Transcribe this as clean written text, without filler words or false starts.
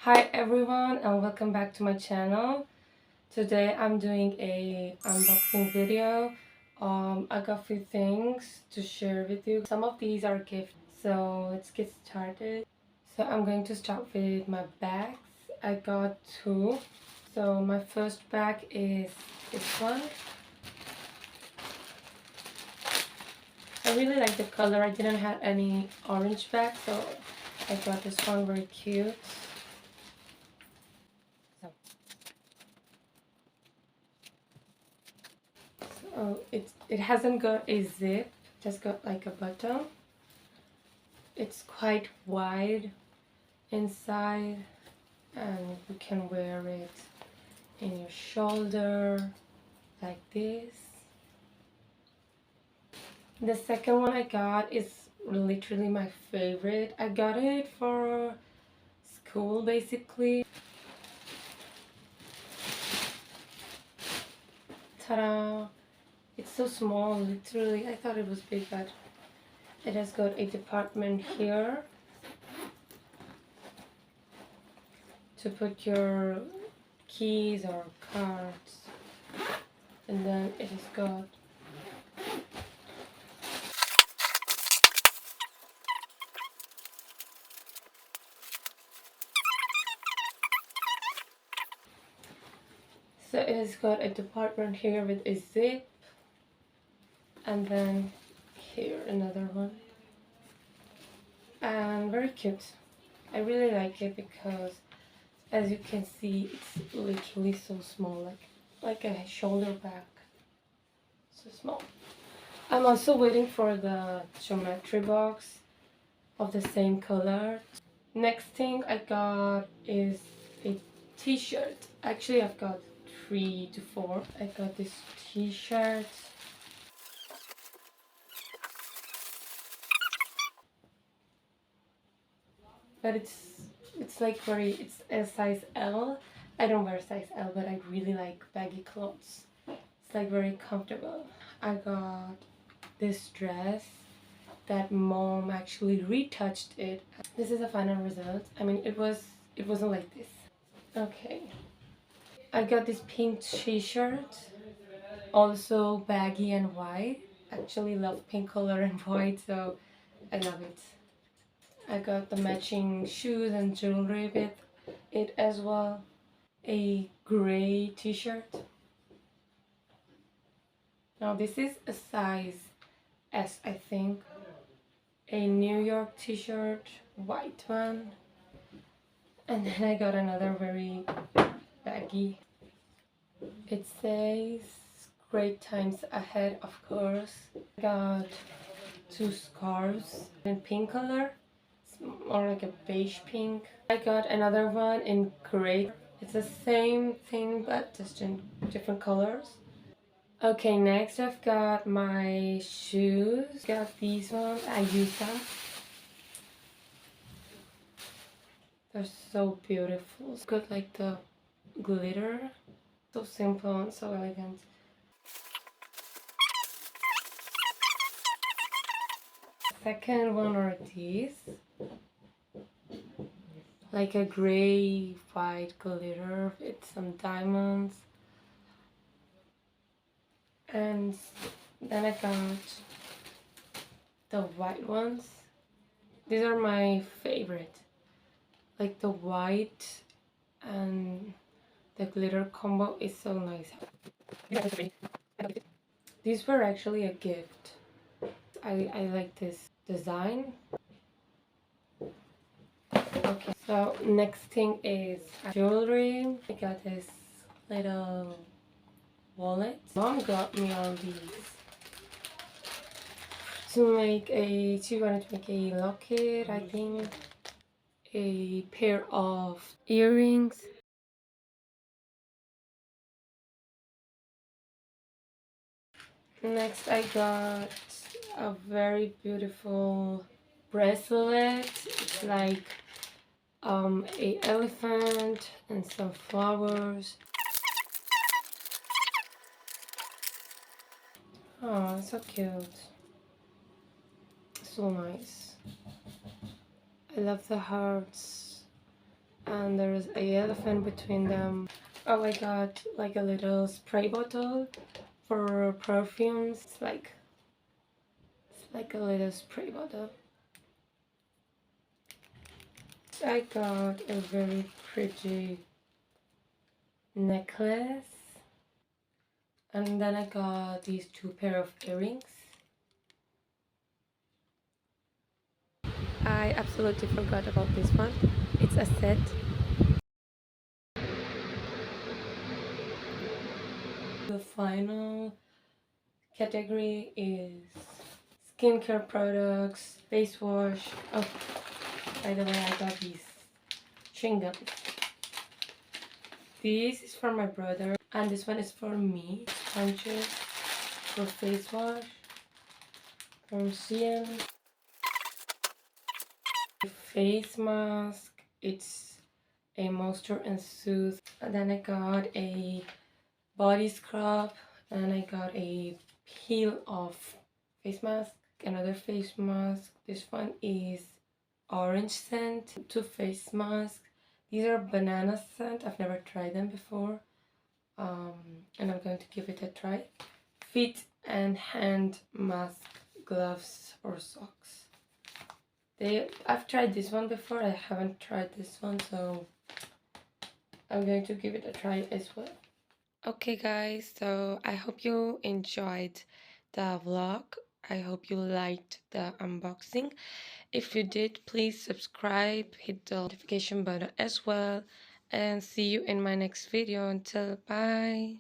Hi everyone and welcome back to my channel. Today I'm doing a unboxing video. I got a few things to share with you. Some of these are gifts, so let's get started. So I'm going to start with my bags. I got two. So my first bag is this one. I really like the color. I didn't have any orange bag, so I got this one, very cute. Oh, it hasn't got a zip, just got like a button. It's quite wide inside and you can wear it in your shoulder like this. The second one I got is literally my favorite. I got it for school basically. Ta-da! It's so small, literally. I thought it was big, but it has got a department here to put your keys or cards, and then it has got a department here with a zip, and then here another one, and very cute. I really like it because as you can see it's literally so small, like a shoulder bag, so small. I'm also waiting for the geometry box of the same color. Next thing I got is a t-shirt. Actually I've got 3 to 4. I got this t-shirt. But it's like it's a size L. I don't wear size L, but I really like baggy clothes. It's like very comfortable. I got this dress that mom actually retouched it. This is the final result. I mean it wasn't like this. Okay. I got this pink t-shirt, also baggy and white. Actually love pink color and white, so I love it. I got the matching shoes and jewelry with it as well. A gray t-shirt. Now this is a size S, I think. A New York t-shirt, white one. And then I got another very baggy. It says great times ahead, of course. I got 2 scarves in pink color. It's more like a beige pink. I got another one in gray. It's the same thing but just in different colors. Okay, next I've got my shoes. Got these ones. I use them. They're so beautiful. It's got like the glitter. So simple and so elegant. Second one are these. Like a gray white glitter with some diamonds. And then I got the white ones. These are my favorite. Like the white and the glitter combo is so nice. These were actually a gift. I like this design. Okay, so next thing is jewelry. I got this little wallet. Mom got me all these she wanted to make a locket, I think, a pair of earrings. Next I got a very beautiful bracelet. It's like a elephant and some flowers. Oh, so cute. So nice. I love the hearts and there is a elephant between them. Oh, I got like a little spray bottle for perfumes. It's like a little spray bottle. I got a very pretty necklace, and then I got these two pair of earrings. I absolutely forgot about this one. It's a set. The final category is skincare products, face wash. Oh, by the way, I got these chewing gums. This is for my brother, and this one is for me. Sponges for face wash from CM. Face mask. It's a moisture and soothe. And then I got a body scrub, and I got a peel off face mask. Another face mask. This one is orange scent. Two face masks. These are banana scent. I've never tried them before, and I'm going to give it a try. Feet and hand mask, gloves or socks. I've tried this one before. I haven't tried this one, so I'm going to give it a try as well. Okay guys, so I hope you enjoyed the vlog. I hope you liked the unboxing. If you did, please subscribe, hit the notification button as well, and see you in my next video. Until bye.